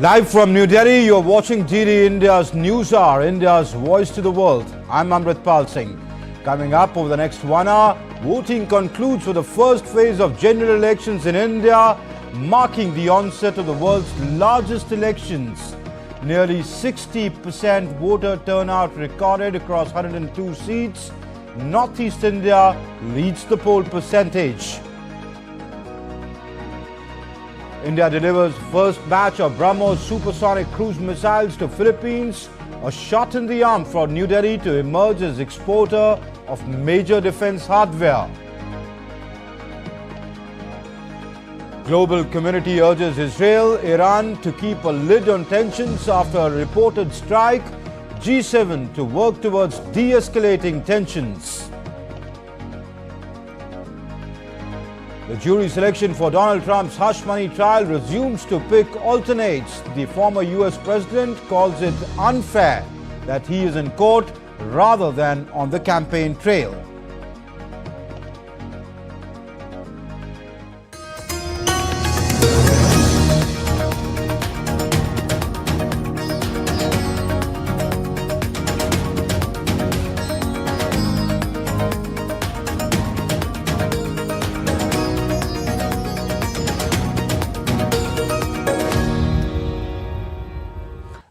Live from New Delhi, you're watching DD India's News Hour, India's voice to the world. I'm Amritpal Singh. Coming up over the next 1 hour, voting concludes for the first phase of general elections in India, marking the onset of the world's largest elections. Nearly 60% voter turnout recorded across 102 seats. Northeast India leads the poll percentage. India delivers first batch of BrahMos supersonic cruise missiles to Philippines, a shot in the arm for New Delhi to emerge as exporter of major defense hardware. Global community urges Israel, Iran to keep a lid on tensions after a reported strike. G7 to work towards de-escalating tensions. The jury selection for Donald Trump's hush money trial resumes to pick alternates. The former US president calls it unfair that he is in court rather than on the campaign trail.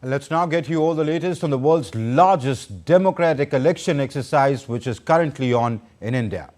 Let's now get you all the latest on the world's largest democratic election exercise, which is currently on in India.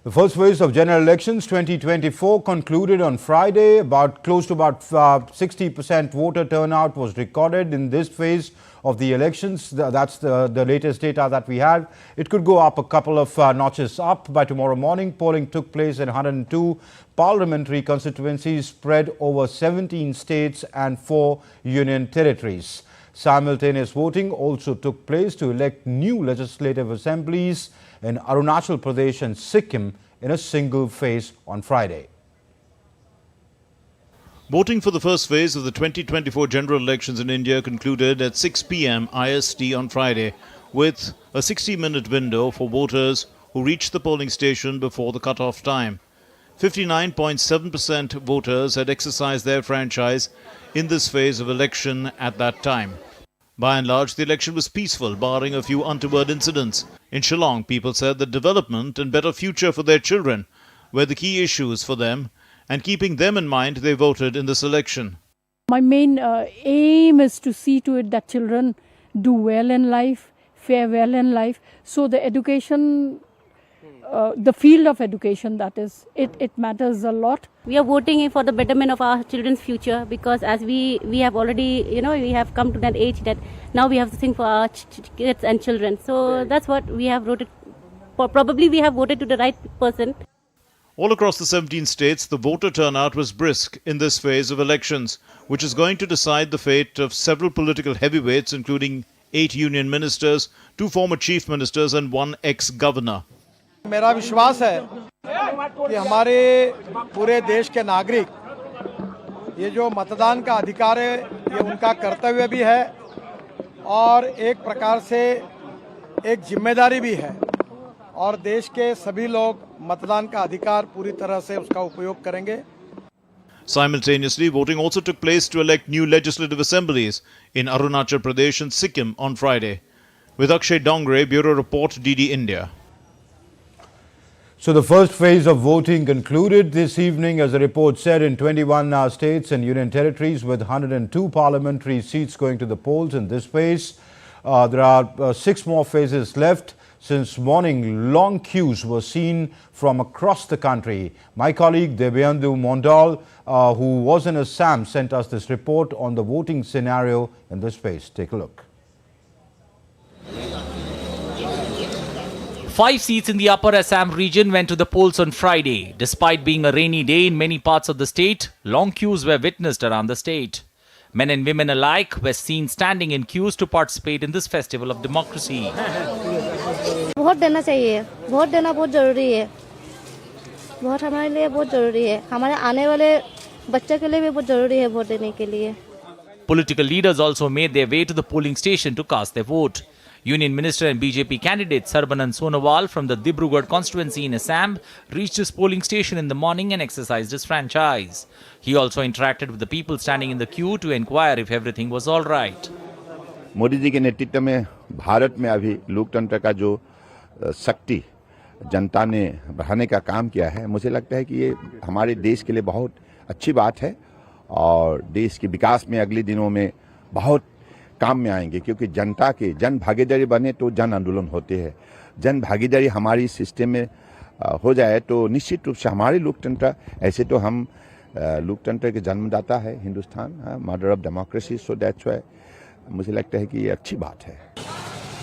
The first phase of general elections 2024 concluded on Friday. Close to 60% voter turnout was recorded in this phase of the elections. That's the latest data that we have. It could go up a couple of notches up by tomorrow morning. Polling took place in 102 parliamentary constituencies spread over 17 states and 4 union territories. Simultaneous voting also took place to elect new legislative assemblies in Arunachal Pradesh and Sikkim in a single phase on Friday. Voting for the first phase of the 2024 general elections in India concluded at 6 p.m. IST on Friday, with a 60-minute window for voters who reached the polling station before the cut-off time. 59.7% voters had exercised their franchise in this phase of election at that time. By and large, the election was peaceful, barring a few untoward incidents. In Shillong, people said that development and better future for their children were the key issues for them, and keeping them in mind, they voted in this election. My main aim is to see to it that children do well in life, fare well in life. So the education, the field of education, that is, it matters a lot. We are voting for the betterment of our children's future, because as we have already, we have come to that age that now we have to think for our kids and children. So that's what we have voted for. Probably we have voted to the right person. All across the 17 states, the voter turnout was brisk in this phase of elections, which is going to decide the fate of several political heavyweights, including 8 union ministers, 2 former chief ministers and 1 ex-governor. मेरा विश्वास है कि हमारे पूरे देश के नागरिक ये जो मतदान का अधिकार है ये उनका कर्तव्य भी है और एक प्रकार से एक जिम्मेदारी भी है और देश के सभी लोग मतदान का अधिकार पूरी तरह से उसका उपयोग करेंगे. Simultaneously, voting also took place to elect new legislative assemblies in Arunachal Pradesh and Sikkim on Friday. With Akshay Dongre, Bureau Report, DD India. So the first phase of voting concluded this evening, as the report said, in 21 states and union territories, with 102 parliamentary seats going to the polls in this phase. There are 6 more phases left. Since morning, long queues were seen from across the country. My colleague Devyendu Mondal, who was in Assam, sent us this report on the voting scenario in this phase. Take a look. 5 seats in the upper Assam region went to the polls on Friday. Despite being a rainy day in many parts of the state, long queues were witnessed around the state. Men and women alike were seen standing in queues to participate in this festival of democracy. Vote देना चाहिए. Vote देना बहुत ज़रूरी है. Vote हमारे लिए बहुत ज़रूरी है. हमारे आने वाले बच्चे के लिए भी बहुत ज़रूरी है वोट देने के लिए. Political leaders also made their way to the polling station to cast their vote. Union Minister and BJP candidate Sarbanand Sonowal from the Dibrugarh constituency in Assam reached his polling station in the morning and exercised his franchise. He also interacted with the people standing in the queue to inquire if everything was all right. Modi ji के नेतृत्व में भारत में अभी लोकतंत्र का जो शक्ति जनता ने बढ़ाने का काम किया है, मुझे लगता है कि ये हमारे देश के लिए बहुत अच्छी बात है और देश के विकास में अगले दिनों में बहुत काम में आएंगे, क्योंकि जनता के जन भागीदारी बने तो जन आंदोलन होते हैं। जन भागीदारी हमारी सिस्टम में हो जाए तो निश्चित रूप से हमारे लोकतंत्र, ऐसे तो हम लोकतंत्र के जन्मदाता है Hindustan, mother of democracy, so that's why मुझे लगता है कि ये अच्छी बात है।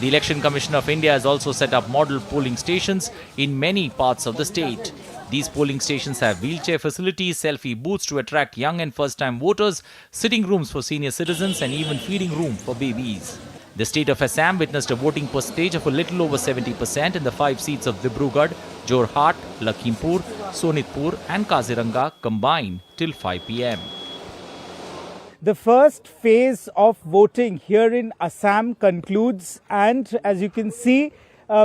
The Election Commission of India has also set up model polling stations in many parts of the state. These polling stations have wheelchair facilities, selfie booths to attract young and first-time voters, sitting rooms for senior citizens and even feeding room for babies. The state of Assam witnessed a voting percentage of a little over 70% in the 5 seats of Dibrugarh, Jorhat, Lakhimpur, Sonitpur and Kaziranga combined till 5 p.m. The first phase of voting here in Assam concludes, and as you can see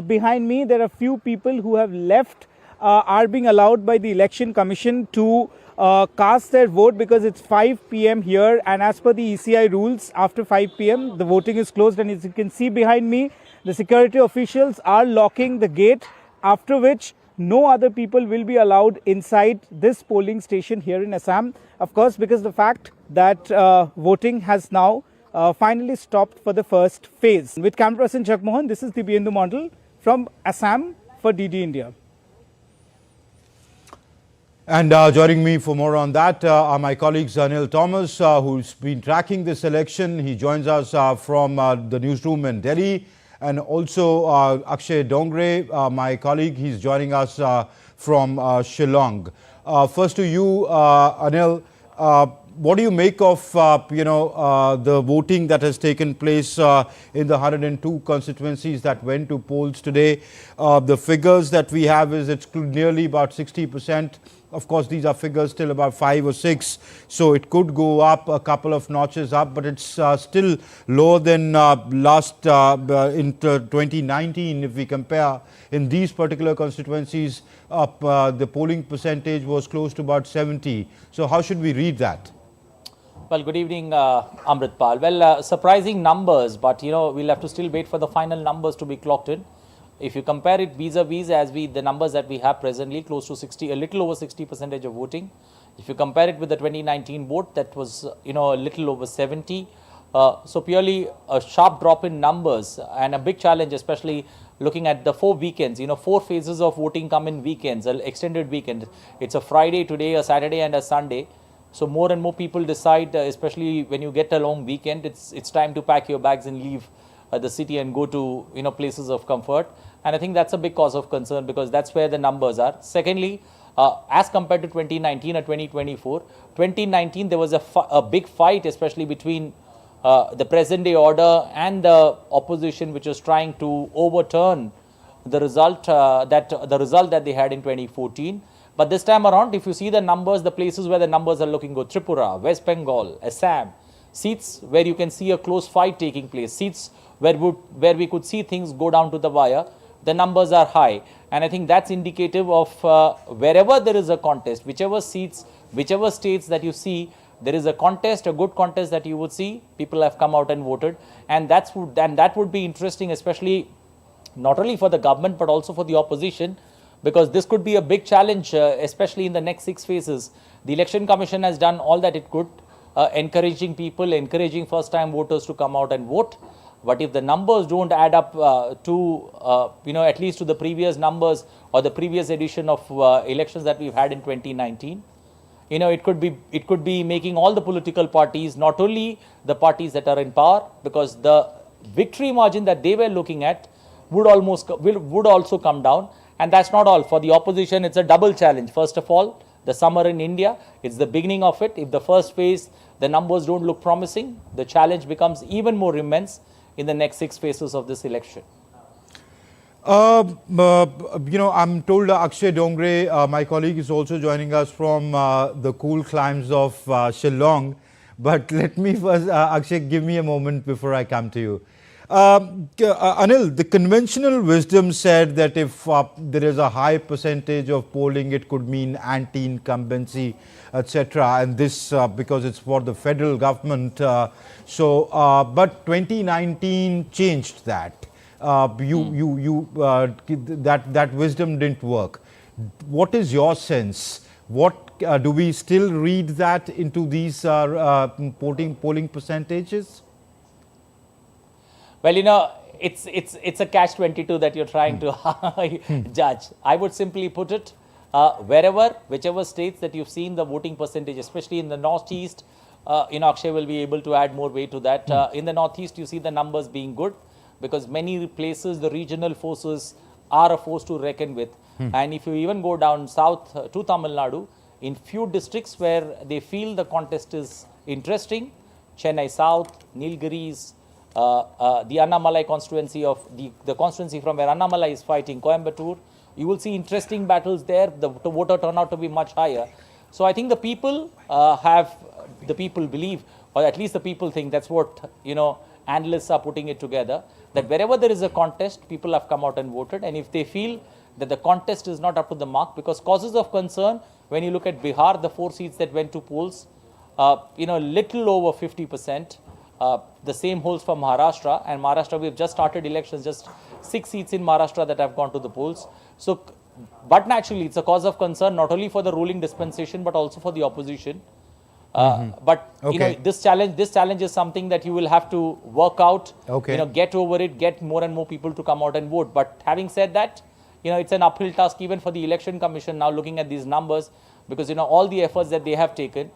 behind me, there are few people who have left, are being allowed by the Election Commission to cast their vote because it's 5 p.m. here, and as per the ECI rules, after 5 p.m. the voting is closed, and as you can see behind me, the security officials are locking the gate, after which no other people will be allowed inside this polling station here in Assam. Of course, because the fact that voting has now finally stopped for the first phase. With camera person Jagmohan, this is the Biendu model from Assam for DD India. And joining me for more on that are my colleagues Anil Thomas, who's been tracking this election. He joins us from the newsroom in Delhi. And also Akshay Dongre, my colleague, he's joining us from Shillong. First to you, Anil, what do you make of the voting that has taken place in the 102 constituencies that went to polls today? The figures that we have is it's nearly about 60%. Of course, these are figures still about 5 or 6, so it could go up a couple of notches up, but it's still lower than last in 2019. If we compare in these particular constituencies, the polling percentage was close to about 70. So how should we read that? Well, good evening, Amritpal. Well, surprising numbers, but we'll have to still wait for the final numbers to be clocked in. If you compare it vis-a-vis the numbers that we have presently, close to 60, a little over 60% of voting. If you compare it with the 2019 vote, that was a little over 70. So purely a sharp drop in numbers and a big challenge, especially looking at the 4 weekends. 4 phases of voting come in weekends, an extended weekend. It's a Friday today, a Saturday and a Sunday. So more and more people decide, especially when you get a long weekend, it's time to pack your bags and leave the city and go to places of comfort. And I think that's a big cause of concern because that's where the numbers are. Secondly, as compared to 2019 or 2024, 2019 there was a big fight, especially between the present day order and the opposition, which was trying to overturn the result that they had in 2014. But this time around, if you see the numbers, the places where the numbers are looking good, Tripura, West Bengal, Assam, seats where you can see a close fight taking place, seats where we could see things go down to the wire, the numbers are high. And I think that's indicative of wherever there is a contest, whichever seats, whichever states that you see, there is a contest, a good contest that you would see, people have come out and voted. And that would be interesting, especially not only for the government, but also for the opposition, because this could be a big challenge, especially in the next 6 phases. The Election Commission has done all that it could, encouraging people, encouraging first-time voters to come out and vote. But if the numbers don't add up to, at least to the previous numbers or the previous edition of elections that we've had in 2019, it could be making all the political parties, not only the parties that are in power, because the victory margin that they were looking at would also come down. And that's not all. For the opposition, it's a double challenge. First of all, the summer in India, it's the beginning of it. If the first phase, the numbers don't look promising, the challenge becomes even more immense in the next 6 phases of this election. I'm told Akshay Dongre, my colleague, is also joining us from the cool climes of Shillong. But let me first, Akshay, give me a moment before I come to you. Anil, the conventional wisdom said that if there is a high percentage of polling, it could mean anti-incumbency, etc. And this because it's for the federal government. But 2019 changed that. That wisdom didn't work. What is your sense? What do we still read that into these polling percentages? Well, it's a catch-22 that you're trying to judge. I would simply put it, whichever states that you've seen the voting percentage, especially in the Northeast, Akshay will be able to add more weight to that. In the Northeast, you see the numbers being good because many places, the regional forces are a force to reckon with. And if you even go down south to Tamil Nadu, in few districts where they feel the contest is interesting, Chennai South, Nilgiris, the Annamalai constituency of the constituency from where Annamalai is fighting, Coimbatore, you will see interesting battles there, the voter turnout to be much higher. So I think the people believe, or at least the people think, that's what, analysts are putting it together, that wherever there is a contest, people have come out and voted. And if they feel that the contest is not up to the mark, because causes of concern, when you look at Bihar, the 4 seats that went to polls, little over 50%. The same holds for Maharashtra, and Maharashtra, we've just started elections, just 6 seats in Maharashtra that have gone to the polls. So, but naturally, it's a cause of concern, not only for the ruling dispensation, but also for the opposition. But, this challenge is something that you will have to work out, get over it, get more and more people to come out and vote. But having said that, it's an uphill task even for the Election Commission now looking at these numbers, because, all the efforts that they have taken,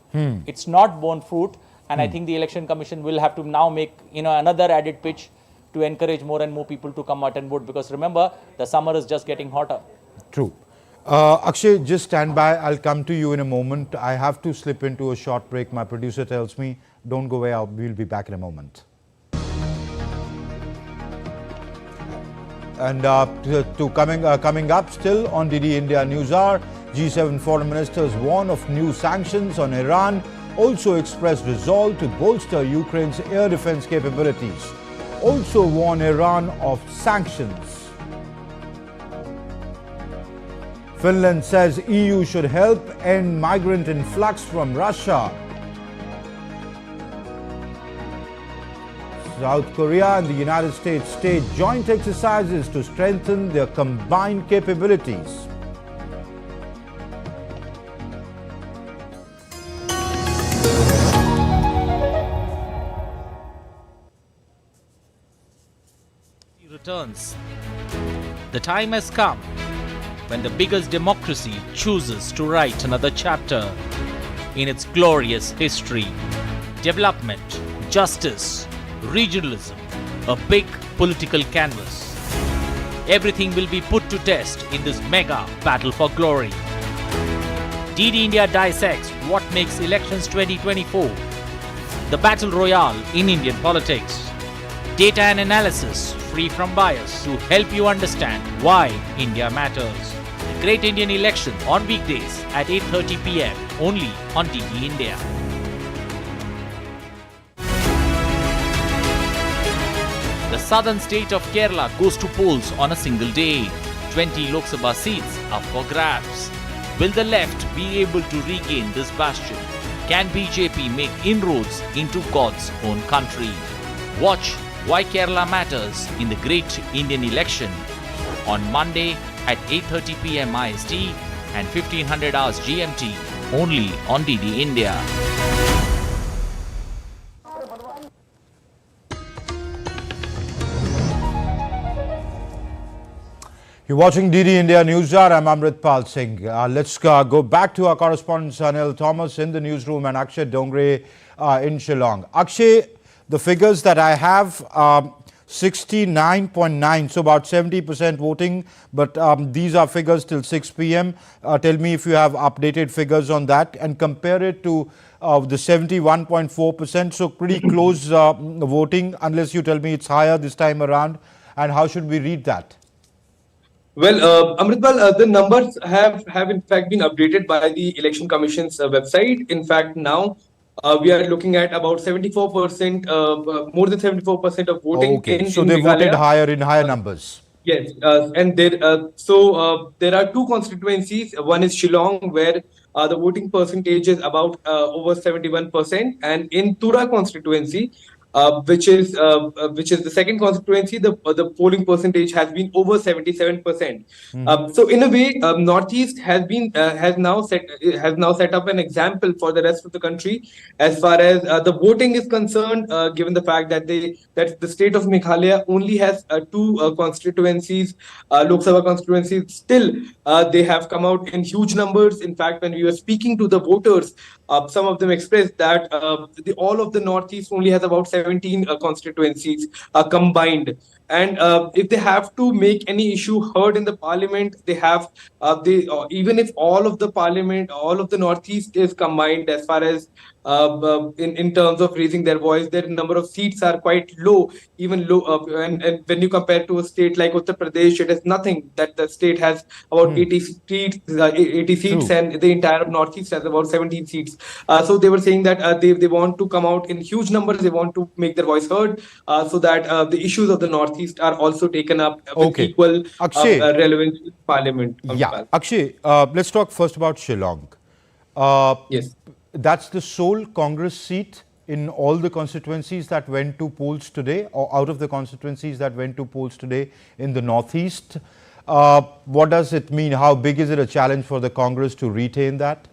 it's not borne fruit. And I think the Election Commission will have to now make, another added pitch to encourage more and more people to come out and vote. Because remember, the summer is just getting hotter. True. Akshay, just stand by. I'll come to you in a moment. I have to slip into a short break. My producer tells me, don't go away. We'll be back in a moment. And coming up still on DD India News Hour, G7 foreign ministers warn of new sanctions on Iran. Also expressed resolve to bolster Ukraine's air defense capabilities. Also warn Iran of sanctions. Finland says EU should help end migrant influx from Russia. South Korea and the United States stage joint exercises to strengthen their combined capabilities. Returns. The time has come when the biggest democracy chooses to write another chapter in its glorious history. Development, justice, regionalism, a big political canvas. Everything will be put to test in this mega battle for glory. DD India dissects what makes elections 2024 the battle royale in Indian politics. Data and analysis free from bias to help you understand why India matters. The Great Indian Election on weekdays at 8:30 p.m. only on DD India. The southern state of Kerala goes to polls on a single day. 20 Lok Sabha seats up for grabs. Will the left be able to regain this bastion? Can BJP make inroads into God's own country? Watch why Kerala matters in the Great Indian Election on Monday at 8:30 p.m. IST and 1500 hours GMT only on DD India. You're watching DD India News Hour. I'm Amritpal Singh. Let's go back to our correspondent Anil Thomas in the newsroom and Akshay Dongre in Shillong. Akshay, the figures that I have, 69.9, so about 70% voting, but these are figures till 6 p.m. Tell me if you have updated figures on that and compare it to the 71.4%, so pretty close voting, unless you tell me it's higher this time around. And how should we read that? Well, Amritpal, the numbers have in fact been updated by the Election Commission's website. In fact, now we are looking at about 74%, more than 74% of voting Okay, so in they voted Meghalaya. higher in higher numbers. Yes, and there are two constituencies. One is Shillong, where the voting percentage is about over 71%, and in Tura constituency, which is the second constituency, the polling percentage has been over 77%. So in a way, Northeast has now set up an example for the rest of the country as far as the voting is concerned. Given the fact that the state of Meghalaya only has two constituencies, Lok Sabha constituencies, still they have come out in huge numbers. In fact, when we were speaking to the voters, some of them expressed that all of the Northeast only has about 17 constituencies combined. And if they have to make any issue heard in the parliament, they have even if all of the parliament, all of the Northeast is combined as far as in terms of raising their voice, their number of seats are quite low, even low. And when you compare to a state like Uttar Pradesh, it is nothing. That the state has about 80 seats, 80 seats, and the entire Northeast has about 17 seats. So they were saying that they want to come out in huge numbers. They want to make their voice heard, so that the issues of the Northeast are also taken up with equal relevance in Parliament. Yeah, Akshay, let's talk first about Shillong. Yes. That's the sole Congress seat in all the constituencies that went to polls today, or out of the constituencies that went to polls today in the Northeast. What does it mean? How big is it a challenge for the Congress to retain that?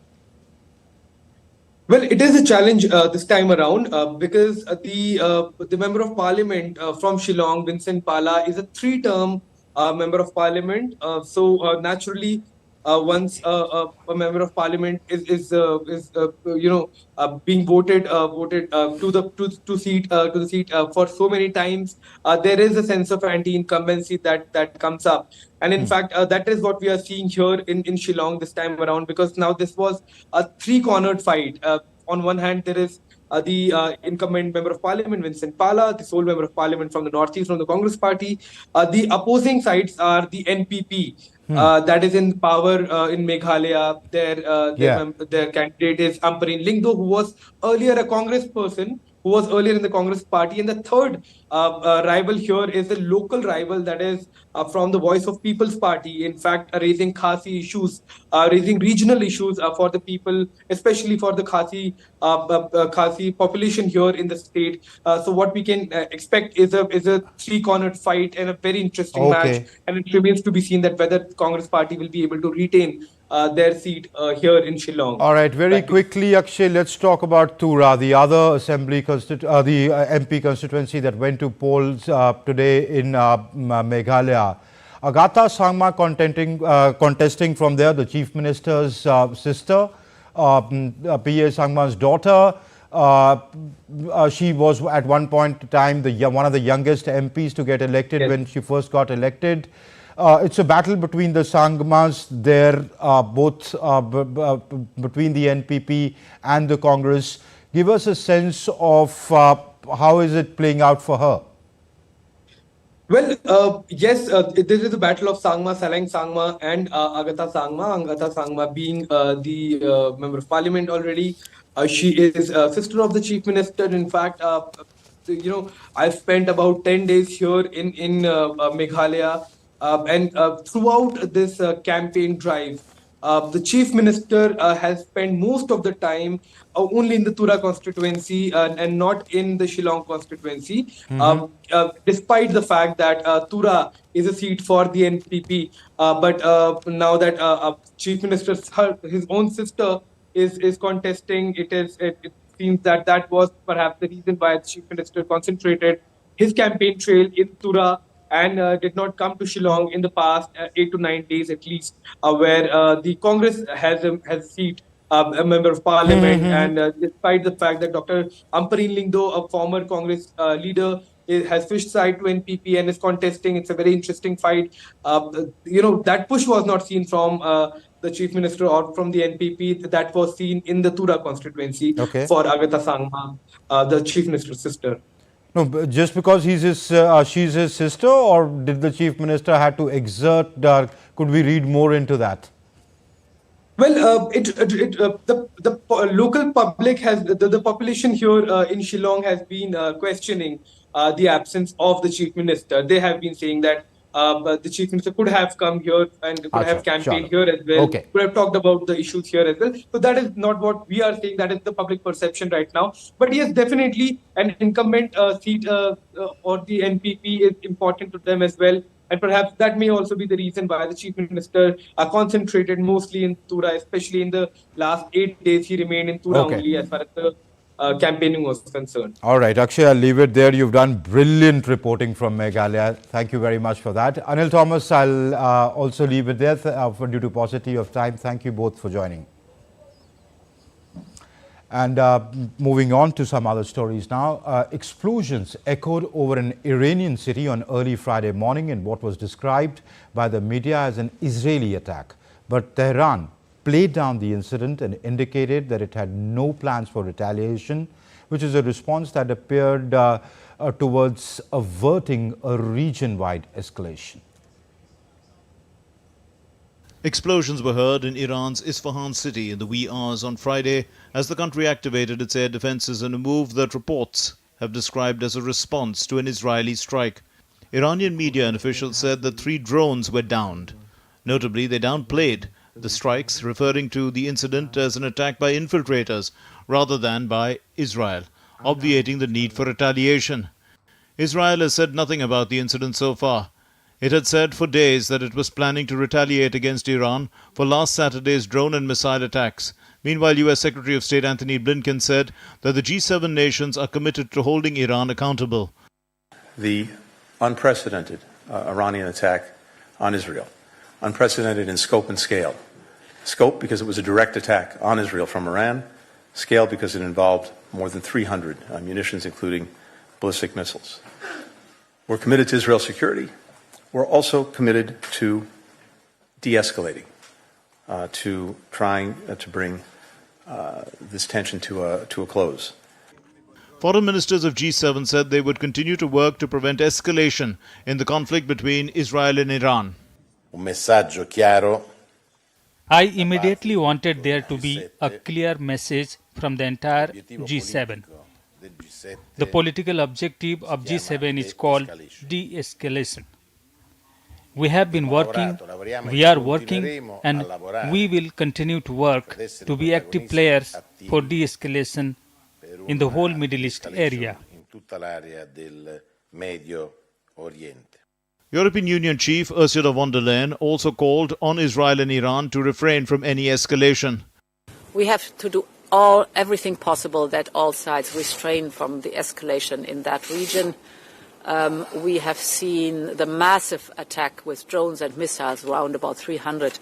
Well, it is a challenge this time around because the member of parliament from Shillong, Vincent Pala, is a three-term member of parliament. So naturally, once a member of parliament is being voted to the seat for so many times, there is a sense of anti-incumbency that comes up. And in fact, that is what we are seeing here in Shillong this time around, because now this was a three-cornered fight. On one hand, there is the incumbent member of parliament, Vincent Pala, the sole member of parliament from the Northeast from the Congress party. The opposing sides are the NPP, that is in power in Meghalaya. Their candidate is Ampareen Lingdo, who was earlier a Congress person, who was earlier in the Congress party. And the third rival here is the local rival, that is from the Voice of People's Party, in fact, raising Khasi issues, raising regional issues for the people, especially for the Khasi population here in the state. So what we can expect is a three-cornered fight and a very interesting match. And it remains to be seen that whether the Congress party will be able to retain their seat here in Shillong. All right, very quickly, Akshay, let's talk about Tura, the other assembly, the MP constituency that went to polls today in Meghalaya. Agatha Sangma contesting from there, the Chief Minister's sister, P.A. Sangma's daughter. She was at one point in time one of the youngest MPs to get elected when she first got elected. It's a battle between the Sangmas there, both between the NPP and the Congress. Give us a sense of how is it playing out for her? Well, yes, this is a battle of Sangma, Salang Sangma and Agatha Sangma. Agatha Sangma being the member of parliament already. She is sister of the chief minister. In fact, I've spent about 10 days here in Meghalaya. And throughout this campaign drive, the chief minister has spent most of the time only in the Tura constituency and not in the Shillong constituency, despite the fact that Tura is a seat for the NPP. But now that chief minister, his own sister, is contesting, it seems that was perhaps the reason why the chief minister concentrated his campaign trail in Tura and did not come to Shillong in the past 8 to 9 days at least, where the Congress has a seat, a member of parliament. And despite the fact that Dr. Ampareen Lingdo, a former Congress leader, has switched side to NPP and is contesting, it's a very interesting fight. That push was not seen from the chief minister or from the NPP. That was seen in the Tura constituency for Agatha Sangma, the chief minister's sister. No, just because she's his sister, or did the chief minister have to exert? Could we read more into that? Well, the local public has the population here in Shillong has been questioning the absence of the chief minister. They have been saying that but the chief minister could have come here and could have campaigned here as well. Okay. Could have talked about the issues here as well. So that is not what we are saying. That is the public perception right now. But yes, definitely an incumbent seat or the NPP is important to them as well. And perhaps that may also be the reason why the chief minister concentrated mostly in Tura, especially in the last 8 days. He remained in Tura only as far as the campaigning was concerned. All right, Akshay, I'll leave it there. You've done brilliant reporting from Meghalaya. Thank you very much for that. Anil Thomas, I'll also leave it there due to paucity of time. Thank you both for joining. And moving on to some other stories now. Explosions echoed over an Iranian city on early Friday morning in what was described by the media as an Israeli attack. But Tehran played down the incident and indicated that it had no plans for retaliation, which is a response that appeared towards averting a region-wide escalation. Explosions were heard in Iran's Isfahan city in the wee hours on Friday as the country activated its air defenses in a move that reports have described as a response to an Israeli strike. Iranian media and officials said that 3 drones were downed. Notably, they downplayed the strikes, referring to the incident as an attack by infiltrators rather than by Israel, obviating the need for retaliation. Israel has said nothing about the incident so far. It had said for days that it was planning to retaliate against Iran for last Saturday's drone and missile attacks. Meanwhile, U.S. Secretary of State Anthony Blinken said that the G7 nations are committed to holding Iran accountable. The unprecedented Iranian attack on Israel, unprecedented in scope and scale. Scope because it was a direct attack on Israel from Iran, scale because it involved more than 300 munitions, including ballistic missiles. We're committed to Israel's security. We're also committed to de-escalating, to trying to bring this tension to a close. Foreign ministers of G7 said they would continue to work to prevent escalation in the conflict between Israel and Iran. I immediately wanted there to be a clear message from the entire G7. The political objective of G7 is called de-escalation. We have been working, we are working, and we will continue to work to be active players for de-escalation in the whole Middle East area. European Union chief Ursula von der Leyen also called on Israel and Iran to refrain from any escalation. We have to do everything possible that all sides refrain from the escalation in that region. We have seen the massive attack with drones and missiles, around about 300,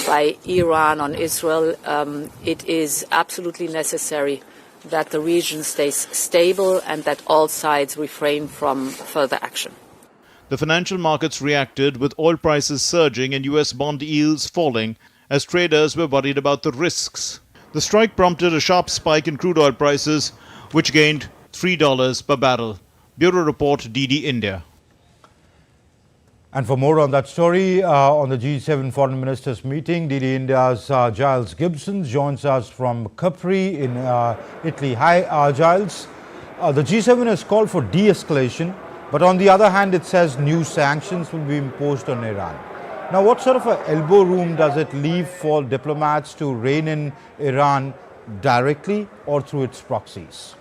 by Iran on Israel. It is absolutely necessary that the region stays stable and that all sides refrain from further action. The financial markets reacted with oil prices surging and US bond yields falling as traders were worried about the risks. The strike prompted a sharp spike in crude oil prices, which gained $3 per barrel. Bureau Report, DD India. And for more on that story, on the G7 Foreign Ministers meeting, DD India's Giles Gibson joins us from Capri in Italy. Hi, Giles. The G7 has called for de-escalation, but on the other hand, it says new sanctions will be imposed on Iran. Now, what sort of an elbow room does it leave for diplomats to rein in Iran directly or through its proxies?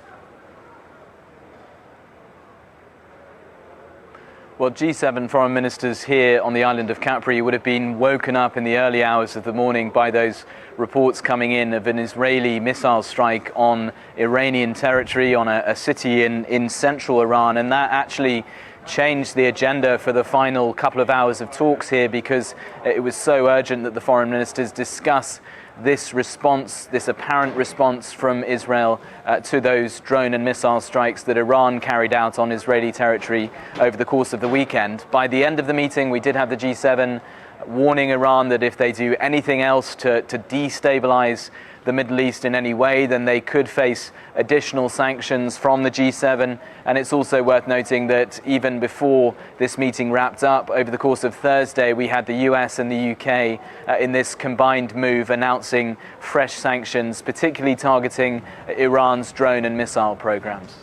Well, G7 foreign ministers here on the island of Capri would have been woken up in the early hours of the morning by those reports coming in of an Israeli missile strike on Iranian territory, on a city in central Iran. And that actually changed the agenda for the final couple of hours of talks here, because it was so urgent that the foreign ministers discuss this response, this apparent response from Israel to those drone and missile strikes that Iran carried out on Israeli territory over the course of the weekend. By the end of the meeting, we did have the G7 warning Iran that if they do anything else to destabilize the Middle East in any way, then they could face additional sanctions from the G7. And it's also worth noting that even before this meeting wrapped up, over the course of Thursday, we had the US and the UK in this combined move announcing fresh sanctions, particularly targeting Iran's drone and missile programs.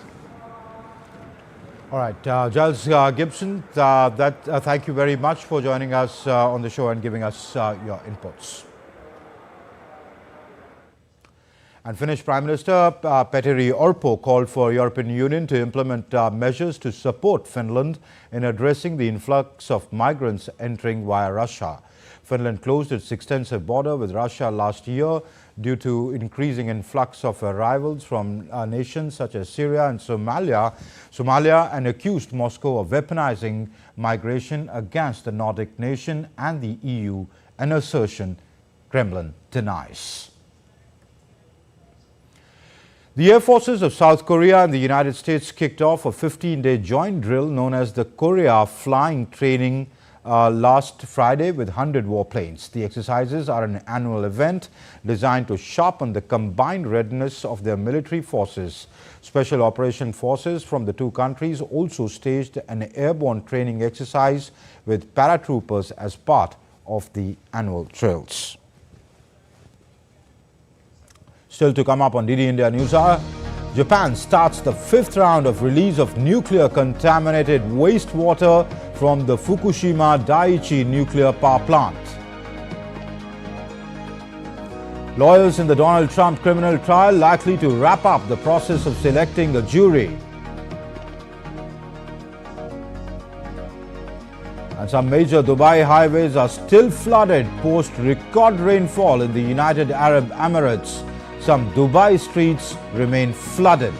All right, Giles Gibson, thank you very much for joining us on the show and giving us your inputs. And Finnish Prime Minister Petteri Orpo called for European Union to implement measures to support Finland in addressing the influx of migrants entering via Russia. Finland closed its extensive border with Russia last year due to increasing influx of arrivals from nations such as Syria and Somalia, and accused Moscow of weaponizing migration against the Nordic nation and the EU, an assertion Kremlin denies. The Air Forces of South Korea and the United States kicked off a 15-day joint drill known as the Korea Flying Training last Friday with 100 warplanes. The exercises are an annual event designed to sharpen the combined readiness of their military forces. Special Operation Forces from the two countries also staged an airborne training exercise with paratroopers as part of the annual drills. Still to come up on DD India News Hour, Japan starts the 5th round of release of nuclear contaminated wastewater from the Fukushima Daiichi nuclear power plant. Lawyers in the Donald Trump criminal trial likely to wrap up the process of selecting a jury. And some major Dubai highways are still flooded post record rainfall in the United Arab Emirates. Some Dubai streets remain flooded.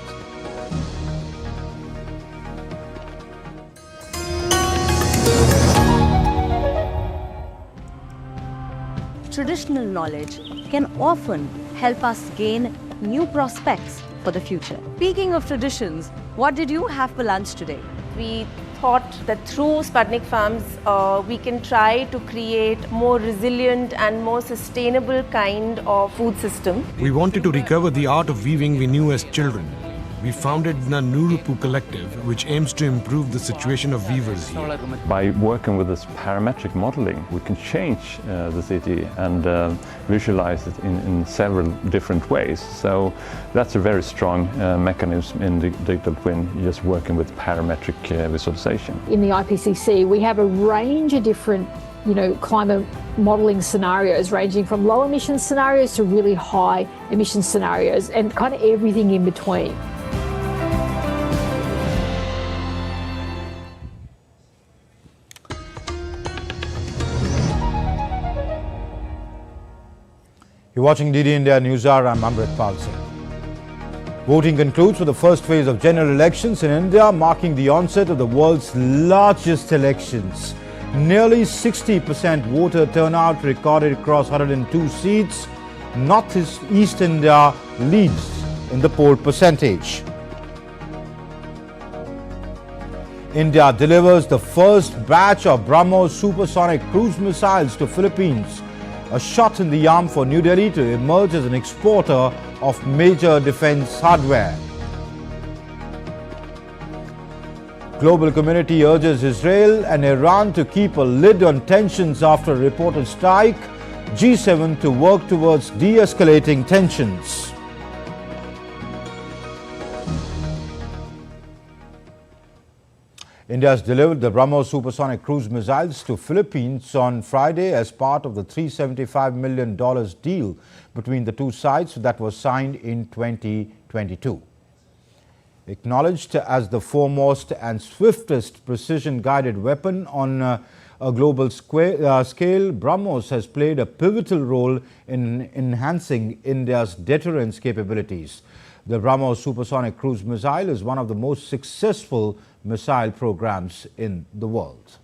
Traditional knowledge can often help us gain new prospects for the future. Speaking of traditions, what did you have for lunch today? We thought that through Sputnik Farms, we can try to create more resilient and more sustainable kind of food system. We wanted to recover the art of weaving we knew as children. We founded the Nurupu Collective, which aims to improve the situation of weavers here. By working with this parametric modeling, we can change the city and visualize it in several different ways. So that's a very strong mechanism in the digital twin, just working with parametric visualization. In the IPCC, we have a range of different climate modelling scenarios, ranging from low emission scenarios to really high emission scenarios, and kind of everything in between. You're watching DD India News Hour. I'm Amrit Pal Singh. Voting concludes for the first phase of general elections in India, marking the onset of the world's largest elections. Nearly 60% voter turnout recorded across 102 seats. North-East India leads in the poll percentage. India delivers the first batch of BrahMos supersonic cruise missiles to Philippines. A shot in the arm for New Delhi to emerge as an exporter of major defense hardware. Global community urges Israel and Iran to keep a lid on tensions after a reported strike. G7 to work towards de-escalating tensions. India has delivered the BrahMos supersonic cruise missiles to Philippines on Friday as part of the $375 million deal between the two sides that was signed in 2022. Acknowledged as the foremost and swiftest precision-guided weapon on a global scale, BrahMos has played a pivotal role in enhancing India's deterrence capabilities. The BrahMos supersonic cruise missile is one of the most successful missile programs in the world.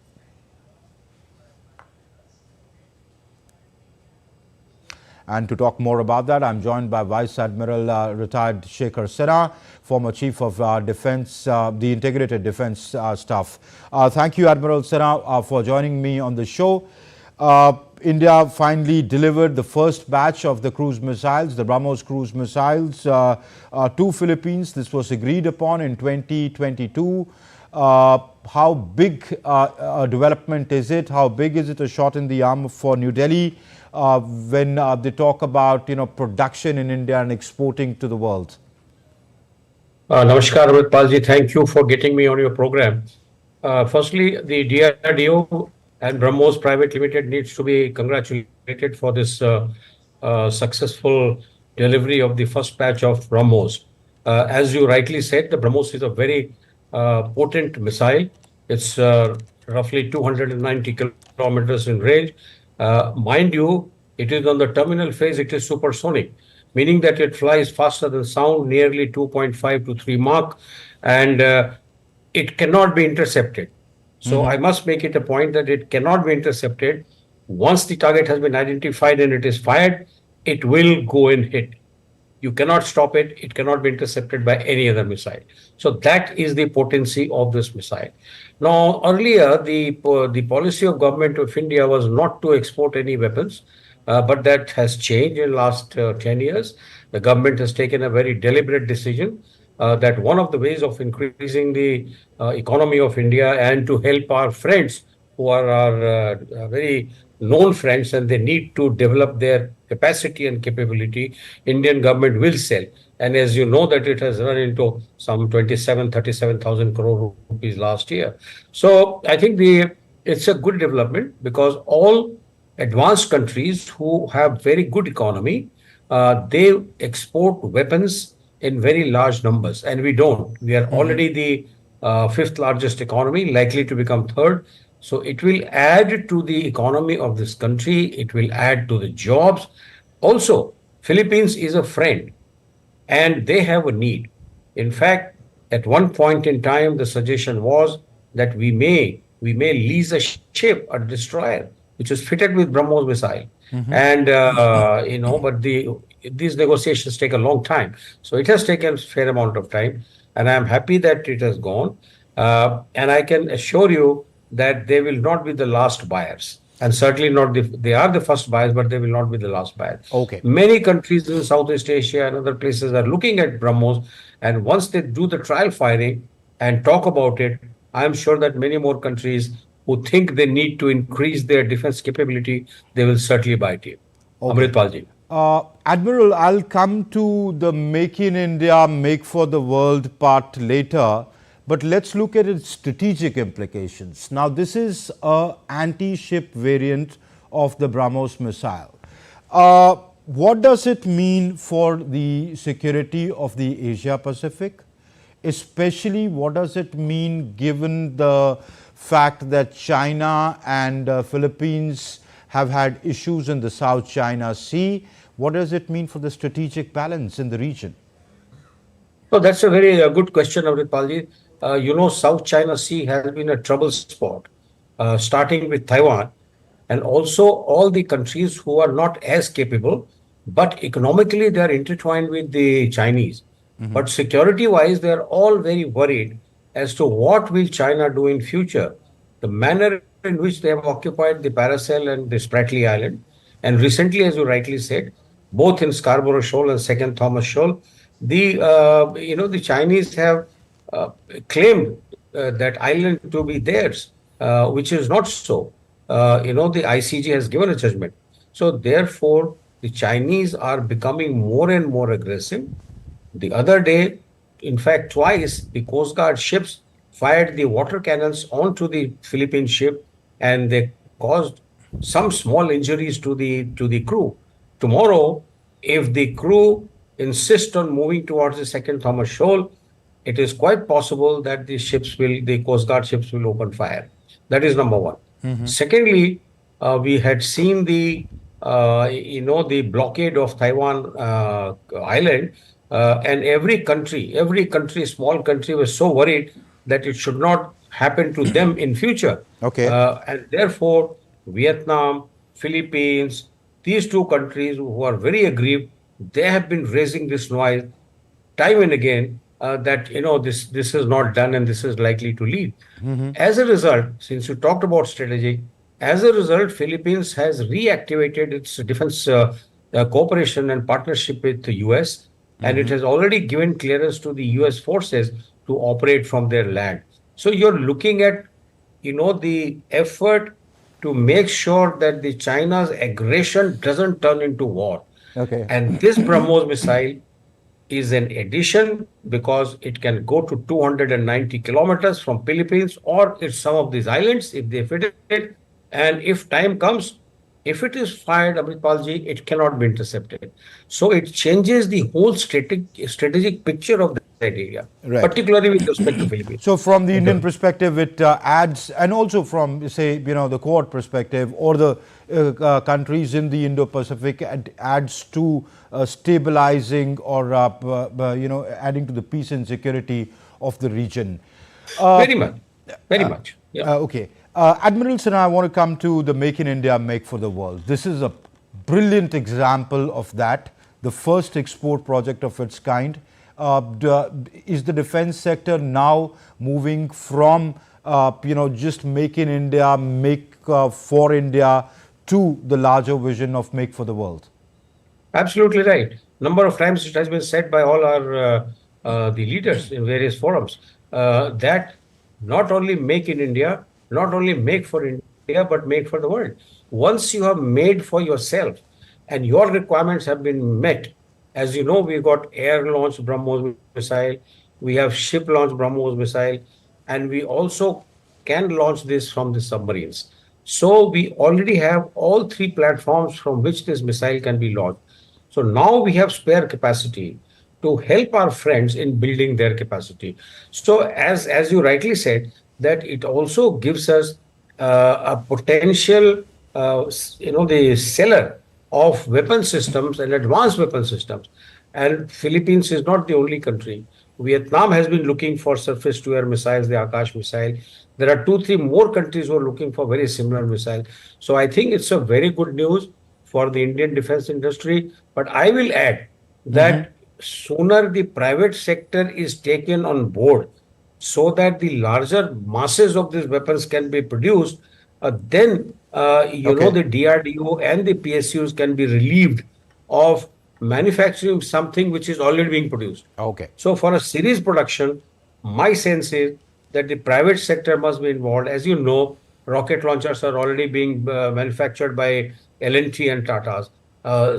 And to talk more about that, I'm joined by Vice Admiral retired Shekhar Sinha, former Chief of Defence, the Integrated Defence Staff. Thank you, Admiral Sinha, for joining me on the show. India finally delivered the first batch of the cruise missiles, the BrahMos cruise missiles, to Philippines. This was agreed upon in 2022. How big a development is it? How big is it a shot in the arm for New Delhi when they talk about production in India and exporting to the world? Namaskar, Amritpalji. Thank you for getting me on your program. Firstly, the DRDO and BrahMos Private Limited needs to be congratulated for this successful delivery of the first batch of BrahMos. As you rightly said, the BrahMos is a very potent missile. It's roughly 290 kilometers in range. Mind you, it is on the terminal phase, it is supersonic, meaning that it flies faster than sound, nearly 2.5 to 3 Mach, and it cannot be intercepted. So I must make it a point that it cannot be intercepted. Once the target has been identified and it is fired, it will go and hit. You cannot stop it. It cannot be intercepted by any other missile. So that is the potency of this missile. Now, earlier, the policy of government of India was not to export any weapons, but that has changed in the last 10 years. The government has taken a very deliberate decision that one of the ways of increasing the economy of India and to help our friends who are our very known friends and they need to develop their capacity and capability, Indian government will sell. And as you know that it has run into some 37,000 crore rupees last year. So I think it's a good development because all advanced countries who have very good economy, they export weapons in very large numbers, and we don't. We are already the fifth largest economy, likely to become third. So it will add to the economy of this country. It will add to the jobs. Also, Philippines is a friend, and they have a need. In fact, at one point in time, the suggestion was that we may lease a ship, a destroyer, which is fitted with BrahMos missile. And but these negotiations take a long time. So it has taken a fair amount of time, and I am happy that it has gone. And I can assure you that they will not be the last buyers, and certainly not they are the first buyers, but they will not be the last buyers. Okay. Many countries in Southeast Asia and other places are looking at BrahMos, and once they do the trial firing and talk about it, I am sure that many more countries who think they need to increase their defense capability, they will certainly buy it. Okay. Amritpalji. Admiral, I'll come to the Make in India, Make for the World part later, but let's look at its strategic implications. Now, this is an anti-ship variant of the BrahMos missile. What does it mean for the security of the Asia Pacific? Especially, what does it mean given the fact that China and Philippines have had issues in the South China Sea? What does it mean for the strategic balance in the region? So that's a very good question, Amritpalji. South China Sea has been a trouble spot, starting with Taiwan, and also all the countries who are not as capable, but economically they are intertwined with the Chinese. But security-wise, they are all very worried as to what will China do in future. The manner in which they have occupied the Paracel and the Spratly Island, and recently, as you rightly said, both in Scarborough Shoal and Second Thomas Shoal, the Chinese have claimed that island to be theirs, which is not so. The ICJ has given a judgment. So therefore, the Chinese are becoming more and more aggressive. The other day, in fact, twice, the Coast Guard ships fired the water cannons onto the Philippine ship, and they caused some small injuries to the crew. Tomorrow, if the crew insist on moving towards the Second Thomas Shoal, it is quite possible that the Coast Guard ships will open fire. That is number one. Secondly, we had seen the blockade of Taiwan island, and every country, small country, was so worried that it should not happen to them in future. Okay. And therefore, Vietnam, Philippines, these two countries who are very aggrieved, they have been raising this noise time and again that this is not done and this is likely to lead. As a result, since you talked about strategy, As a result, Philippines has reactivated its defense cooperation and partnership with the US, and it has already given clearance to the US forces to operate from their land. So you're looking at, the effort to make sure that the China's aggression doesn't turn into war. Okay. And this BrahMos missile is an addition because it can go to 290 kilometers from Philippines or it's some of these islands if they fit it. And if time comes, if it is fired, Amritpalji, it cannot be intercepted. So it changes the whole strategic picture of that area, Right. particularly with respect to Philippines. So from the Indian perspective, it adds, and also from, say, the Quad perspective or the countries in the Indo-Pacific, it adds to stabilizing or, adding to the peace and security of the region. Very much. Very much. Yeah. Okay. Admiral Sinha, I want to come to the Make in India, Make for the World. This is a brilliant example of that, the first export project of its kind. Is the defense sector now moving from, just Make in India, Make for India to the larger vision of Make for the World? Absolutely right. Number of times it has been said by all our the leaders in various forums that not only Make in India, not only make for India, but make for the world. Once you have made for yourself and your requirements have been met, as you know, we got air-launched BrahMos missile, we have ship-launched BrahMos missile, and we also can launch this from the submarines. So we already have all three platforms from which this missile can be launched. So now we have spare capacity to help our friends in building their capacity. So as you rightly said, that it also gives us a potential, the seller of weapon systems and advanced weapon systems. And Philippines is not the only country. Vietnam has been looking for surface-to-air missiles, the Akash missile. There are 2-3 more countries who are looking for very similar missile. So I think it's a very good news for the Indian defense industry. But I will add that sooner the private sector is taken on board, so that the larger masses of these weapons can be produced, then the DRDO and the PSUs can be relieved of manufacturing something which is already being produced. Okay. So for a series production, my sense is that the private sector must be involved. As you know, rocket launchers are already being manufactured by L&T and Tatas.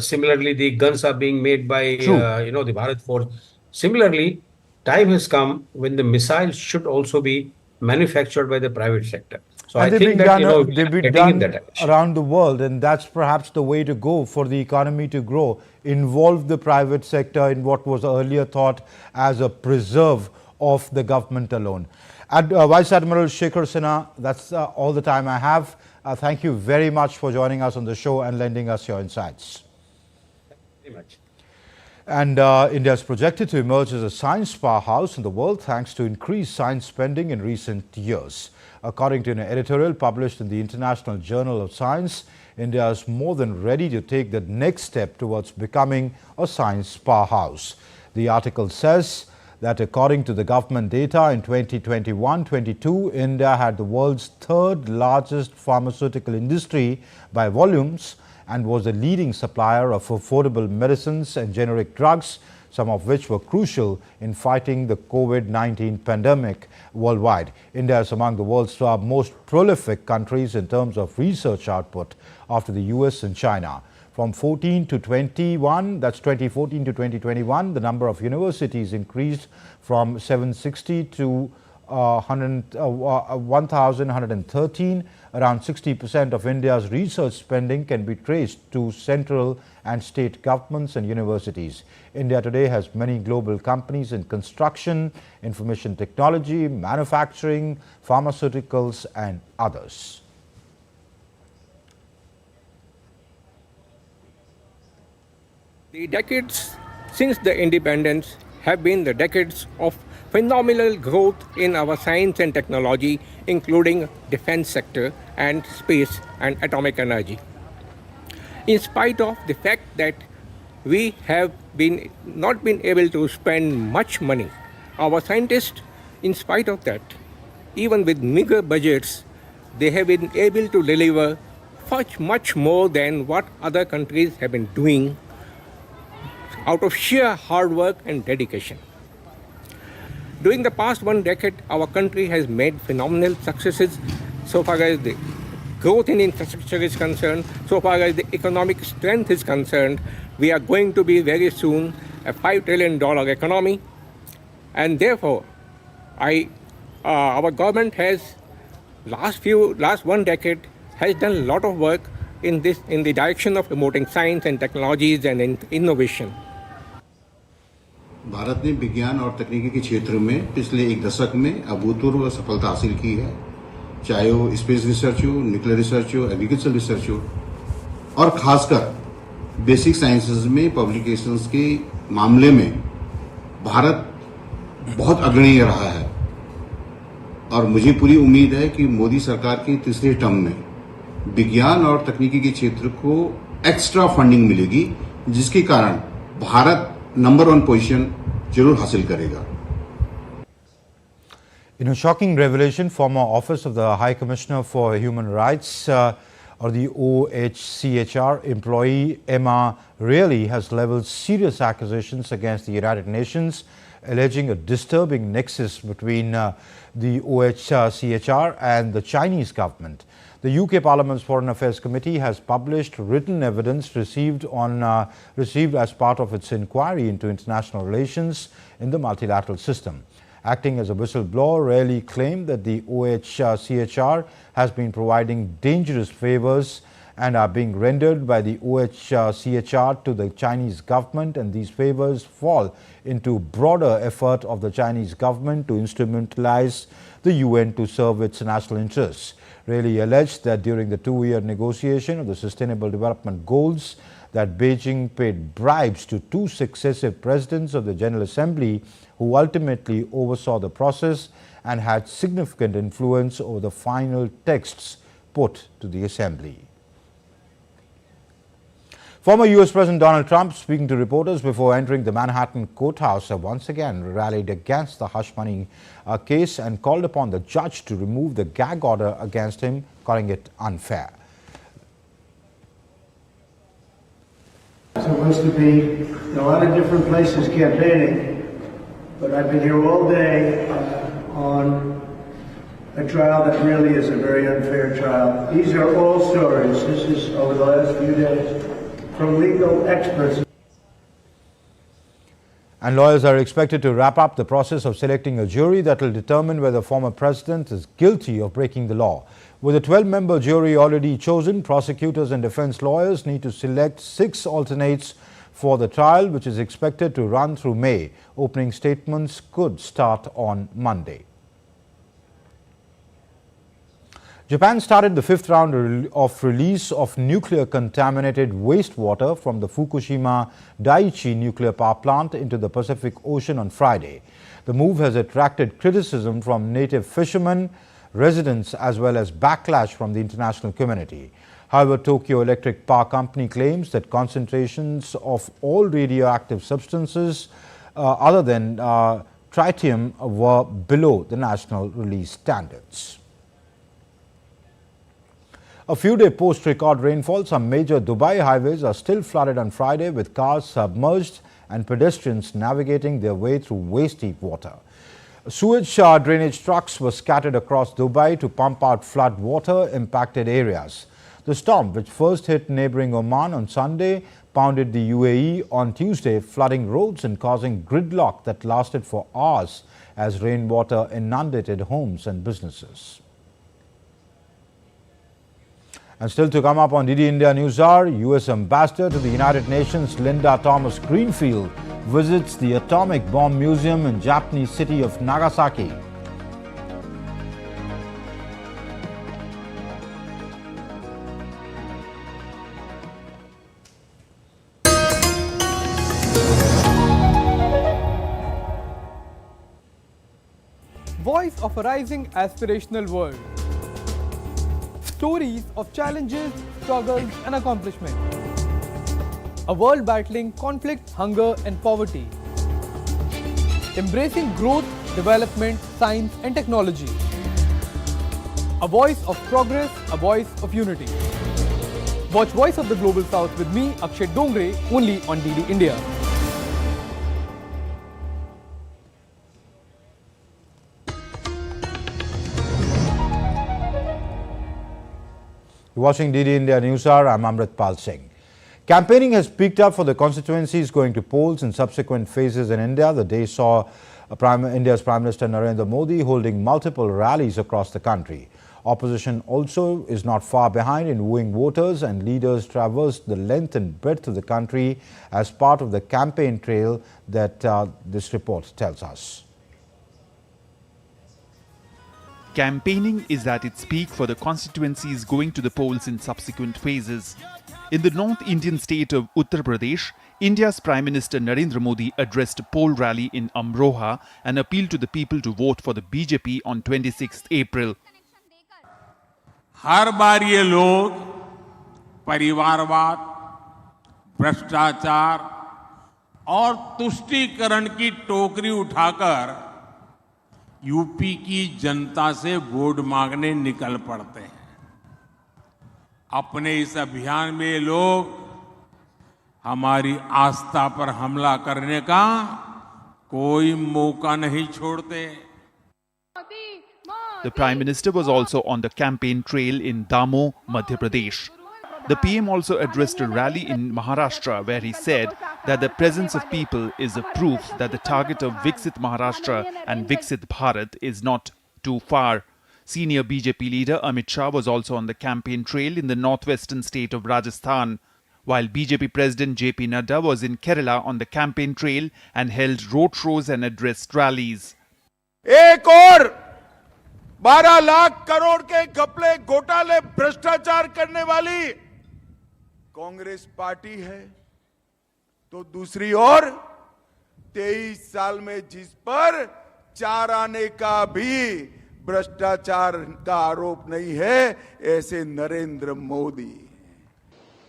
Similarly, the guns are being made by the Bharat Force. Similarly, time has come when the missiles should also be manufactured by the private sector. So and I think that they've been done around the world, and that's perhaps the way to go for the economy to grow. Involve the private sector in what was earlier thought as a preserve of the government alone. Vice Admiral Shekhar Sinha, that's all the time I have. Thank you very much for joining us on the show and lending us your insights. Thank you very much. And India is projected to emerge as a science powerhouse in the world thanks to increased science spending in recent years. According to an editorial published in the International Journal of Science, India is more than ready to take the next step towards becoming a science powerhouse. The article says that according to the government data in 2021-22, India had the world's third largest pharmaceutical industry by volumes and was a leading supplier of affordable medicines and generic drugs, some of which were crucial in fighting the COVID-19 pandemic worldwide. India is among the world's most prolific countries in terms of research output after the US and China. From 14 to 21, that's 2014 to 2021, the number of universities increased from 760 to 1,113. Around 60% of India's research spending can be traced to central and state governments and universities. India today has many global companies in construction, information technology, manufacturing, pharmaceuticals, and others. The decades since the independence have been the decades of phenomenal growth in our science and technology, including defense sector and space and atomic energy. In spite of the fact that we have not been able to spend much money, our scientists, in spite of that, even with meager budgets, they have been able to deliver much more than what other countries have been doing out of sheer hard work and dedication. During the past 1 decade, our country has made phenomenal successes so far as the growth in infrastructure is concerned, so far as the economic strength is concerned. We are going to be very soon a $5 trillion economy, and therefore, our government has last 1 decade has done a lot of work in the direction of promoting science and technologies and innovation. Bharat ने विज्ञान और तकनीकी के क्षेत्र में पिछले 1 दशक में अभूतपूर्व सफलता हासिल की है, चाहे वो स्पेस रिसर्च हो, न्यूक्लियर रिसर्च हो, एग्रीकल्चर रिसर्च हो, और खासकर बेसिक साइंसेज में पब्लिकेशंस के मामले में भारत बहुत अग्रणी रहा है। और मुझे पूरी उम्मीद है कि मोदी सरकार के तीसरे टर्म में विज्ञान और तकनीकी के क्षेत्र को एक्स्ट्रा फंडिंग मिलेगी, जिसके कारण भारत नंबर 1 पोजीशन जरूर हासिल करेगा। In a shocking revelation, former Office of the High Commissioner for Human Rights or the OHCHR employee Emma Reilly has leveled serious accusations against the United Nations, alleging a disturbing nexus between the OHCHR and the Chinese government. The UK Parliament's Foreign Affairs Committee has published written evidence received as part of its inquiry into international relations in the multilateral system. Acting as a whistleblower, Reilly claimed that the OHCHR has been providing dangerous favors and are being rendered by the OHCHR to the Chinese government, and these favors fall into broader effort of the Chinese government to instrumentalize the UN to serve its national interests. Reilly alleged that during the 2-year negotiation of the Sustainable Development Goals, that Beijing paid bribes to 2 successive presidents of the General Assembly who ultimately oversaw the process and had significant influence over the final texts put to the Assembly. Former U.S. President Donald Trump, speaking to reporters before entering the Manhattan courthouse, once again rallied against the hush money case and called upon the judge to remove the gag order against him, calling it unfair. Supposed to be in a lot of different places campaigning, but I've been here all day on a trial that really is a very unfair trial. These are all stories. This is over the last few days from legal experts. And lawyers are expected to wrap up the process of selecting a jury that will determine whether former president is guilty of breaking the law. With a 12-member jury already chosen, prosecutors and defense lawyers need to select 6 alternates for the trial, which is expected to run through May. Opening statements could start on Monday. Japan started the 5th round of release of nuclear-contaminated wastewater from the Fukushima Daiichi nuclear power plant into the Pacific Ocean on Friday. The move has attracted criticism from native fishermen, residents, as well as backlash from the international community. However, Tokyo Electric Power Company claims that concentrations of all radioactive substances other than tritium were below the national release standards. A few days post-record rainfall, some major Dubai highways are still flooded on Friday, with cars submerged and pedestrians navigating their way through waist-deep water. Sewage drainage trucks were scattered across Dubai to pump out flood water impacted areas. The storm, which first hit neighboring Oman on Sunday, pounded the UAE on Tuesday, flooding roads and causing gridlock that lasted for hours as rainwater inundated homes and businesses. And still to come up on DD India News Hour, U.S. Ambassador to the United Nations Linda Thomas-Greenfield visits the Atomic Bomb Museum in Japanese city of Nagasaki. Voice of a rising aspirational world. Stories of challenges, struggles and accomplishment. A world battling conflict, hunger and poverty. Embracing growth, development, science and technology. A voice of progress, a voice of unity. Watch Voice of the Global South with me, Akshay Dongre, only on DD India. You're watching DD India News Hour. I'm Amritpal Singh. Campaigning has picked up for the constituencies going to polls in subsequent phases in India. The day saw India's Prime Minister Narendra Modi holding multiple rallies across the country. Opposition also is not far behind in wooing voters, and leaders traversed the length and breadth of the country as part of the campaign trail that this report tells us. Campaigning is at its peak for the constituencies going to the polls in subsequent phases. In the North Indian state of Uttar Pradesh, India's Prime Minister Narendra Modi addressed a poll rally in Amroha and appealed to the people to vote for the BJP on 26th April. हर बार ये लोग परिवारवाद, भ्रष्टाचार और तुष्टीकरण की टोकरी उठाकर UP की जनता से वोट मांगने निकल पड़ते हैं। अपने इस अभियान में ये लोग हमारी आस्था पर हमला करने का कोई मौका नहीं छोड़ते। The Prime Minister was also on the campaign trail in Damoh, Madhya Pradesh. The PM also addressed a rally in Maharashtra where he said that the presence of people is a proof that the target of Viksit Maharashtra and Viksit Bharat is not too far. Senior BJP leader Amit Shah was also on the campaign trail in the northwestern state of Rajasthan, while BJP President JP Nadda was in Kerala on the campaign trail and held road shows and addressed rallies. एक और 12 लाख करोड़ के घपले घोटाले भ्रष्टाचार करने वाली Congress party है, तो दूसरी ओर 23 साल में जिस पर 4 आने का भी भ्रष्टाचार का आरोप नहीं है, ऐसे Narendra Modi.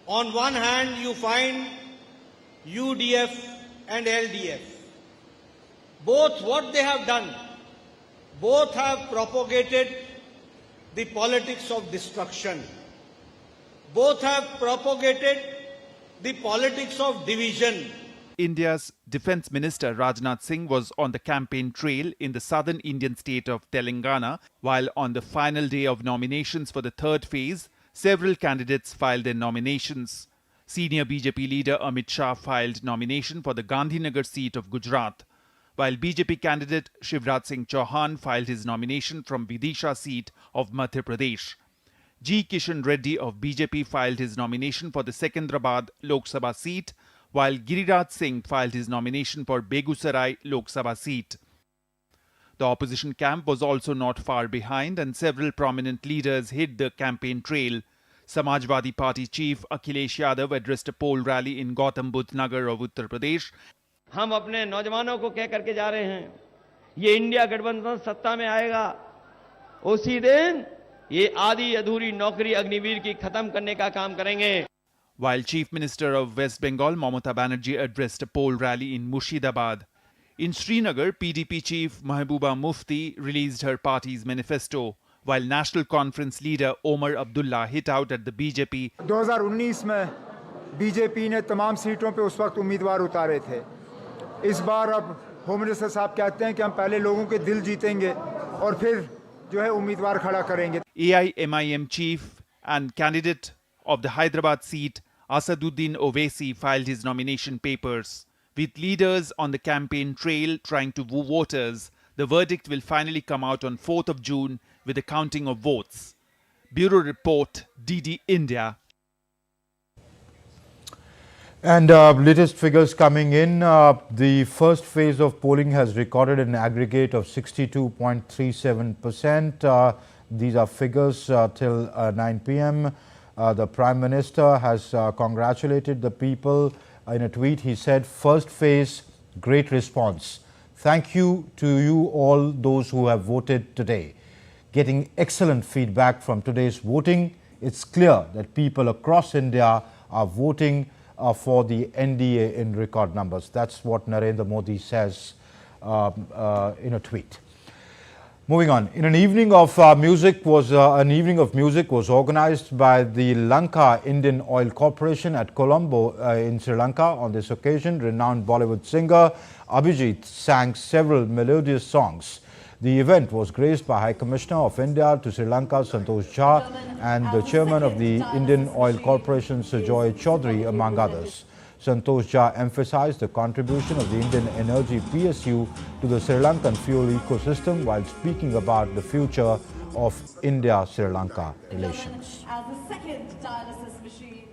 On one hand, you find UDF and LDF. Both what they have done, both have propagated the politics of destruction. Both have propagated the politics of division. India's Defence Minister Rajnath Singh was on the campaign trail in the southern Indian state of Telangana, while on the final day of nominations for the third phase, several candidates filed their nominations. Senior BJP leader Amit Shah filed nomination for the Gandhinagar seat of Gujarat, while BJP candidate Shivraj Singh Chauhan filed his nomination from Vidisha seat of Madhya Pradesh. G. Kishan Reddy of BJP filed his nomination for the Secunderabad Lok Sabha seat, while Giriraj Singh filed his nomination for Begusarai Lok Sabha seat. The opposition camp was also not far behind, and several prominent leaders hit the campaign trail. Samajwadi Party chief Akhilesh Yadav addressed a poll rally in Gautam Budh Nagar of Uttar Pradesh. हम अपने नौजवानों को कह करके जा रहे हैं, ये इंडिया गठबंधन सत्ता में आएगा, उसी दिन ये आधी अधूरी नौकरी अग्निवीर की खत्म करने का काम करेंगे. While Chief Minister of West Bengal Mamata Banerjee addressed a poll rally in Murshidabad. In Srinagar, PDP chief Mahbooba Mufti released her party's manifesto, while National Conference leader Omar Abdullah hit out at the BJP. 2019 में BJP ने तमाम सीटों पे उस वक्त उम्मीदवार उतारे थे. इस बार अब होम मिनिस्टर साहब कहते हैं कि हम पहले लोगों के दिल जीतेंगे और फिर जो है उम्मीदवार खड़ा करेंगे. AIMIM chief and candidate of the Hyderabad seat Asaduddin Owaisi filed his nomination papers. With leaders on the campaign trail trying to woo voters, the verdict will finally come out on 4th of June with the counting of votes. Bureau Report, DD India. And latest figures coming in, the first phase of polling has recorded an aggregate of 62.37%. These are figures till 9 p.m. The Prime Minister has congratulated the people. In a tweet, he said, first phase, great response. Thank you to you all those who have voted today. Getting excellent feedback from today's voting, it's clear that people across India are voting for the NDA in record numbers. That's what Narendra Modi says in a tweet. Moving on, an evening of music was organized by the Lanka Indian Oil Corporation at Colombo in Sri Lanka. On this occasion, renowned Bollywood singer Abhijit sang several melodious songs. The event was graced by High Commissioner of India to Sri Lanka Santosh Jha and the chairman of the Indian Oil Corporation Sujoy Chaudhary, among others. Santosh Jha emphasized the contribution of the Indian Energy PSU to the Sri Lankan fuel ecosystem while speaking about the future of India-Sri Lanka relations. As the second dialysis machine.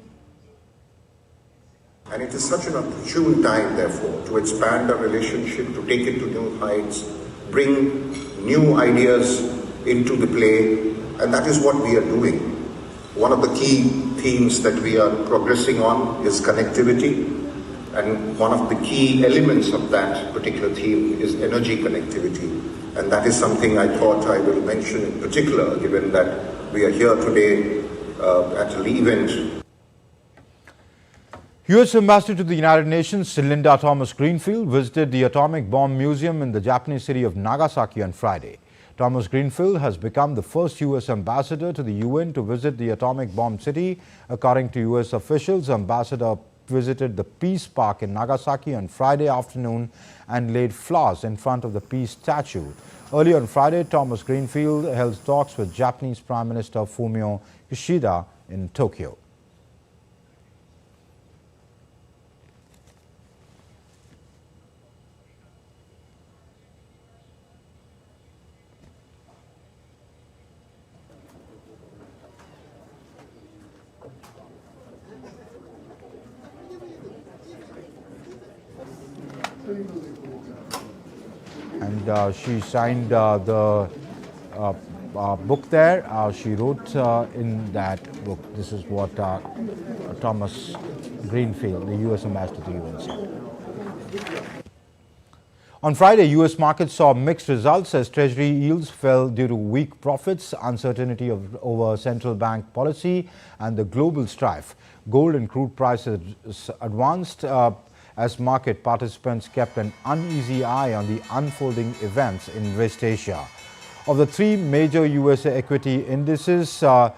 And it is such an opportune time, therefore, to expand our relationship, to take it to new heights, bring new ideas into the play, and that is what we are doing. One of the key themes that we are progressing on is connectivity, and one of the key elements of that particular theme is energy connectivity, and that is something I thought I will mention in particular, given that we are here today at an event. U.S. Ambassador to the United Nations Linda Thomas-Greenfield visited the Atomic Bomb Museum in the Japanese city of Nagasaki on Friday. Thomas-Greenfield has become the first U.S. ambassador to the UN to visit the atomic bomb city. According to U.S. officials, Ambassador visited the Peace Park in Nagasaki on Friday afternoon and laid flowers in front of the Peace statue. Earlier on Friday, Thomas-Greenfield held talks with Japanese Prime Minister Fumio Kishida in Tokyo. And she signed the book there. She wrote in that book, this is what Thomas Greenfield, the U.S. ambassador to the UN, said. On Friday, U.S. markets saw mixed results as Treasury yields fell due to weak profits, uncertainty over central bank policy and the global strife. Gold and crude prices advanced as market participants kept an uneasy eye on the unfolding events in West Asia. Of the three major US equity indices, the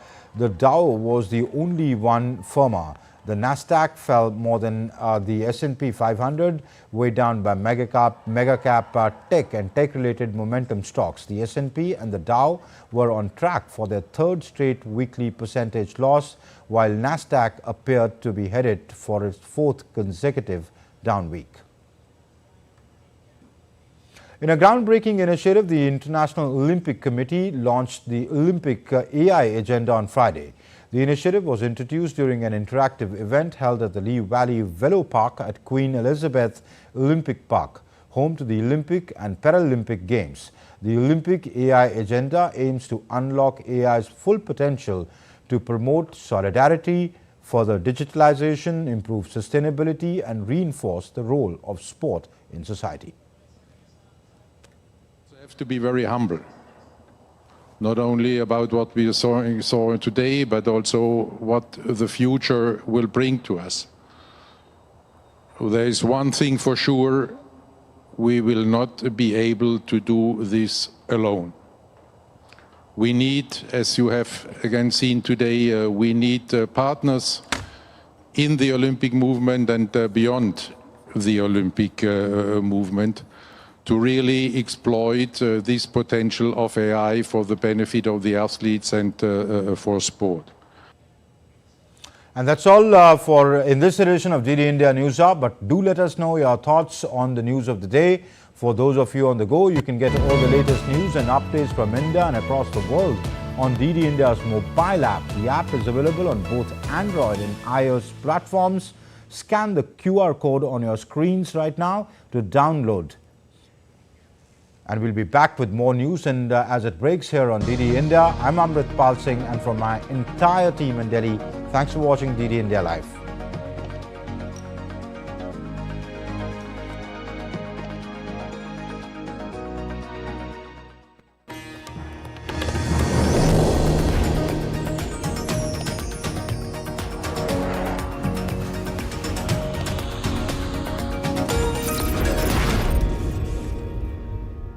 Dow was the only one firmer. The Nasdaq fell more than the S&P 500, weighed down by mega-cap tech and tech-related momentum stocks. The S&P and the Dow were on track for their third straight weekly percentage loss, while Nasdaq appeared to be headed for its fourth consecutive down week. In a groundbreaking initiative, the International Olympic Committee launched the Olympic AI agenda on Friday. The initiative was introduced during an interactive event held at the Lee Valley Velo Park at Queen Elizabeth Olympic Park, home to the Olympic and Paralympic Games. The Olympic AI agenda aims to unlock AI's full potential to promote solidarity, further digitalization, improve sustainability, and reinforce the role of sport in society. We have to be very humble, not only about what we saw today, but also what the future will bring to us. There is one thing for sure, we will not be able to do this alone. We need, as you have again seen today, we need partners in the Olympic movement and beyond the Olympic movement to really exploit this potential of AI for the benefit of the athletes and for sport. And that's all for in this edition of DD India News Hour. But do let us know your thoughts on the news of the day. For those of you on the go, you can get all the latest news and updates from India and across the world on DD India's mobile app. The app is available on both Android and iOS platforms. Scan the QR code on your screens right now to download. And we'll be back with more news and as it breaks here on DD India. I'm Amrit Pal Singh, and from my entire team in Delhi, thanks for watching DD India Live.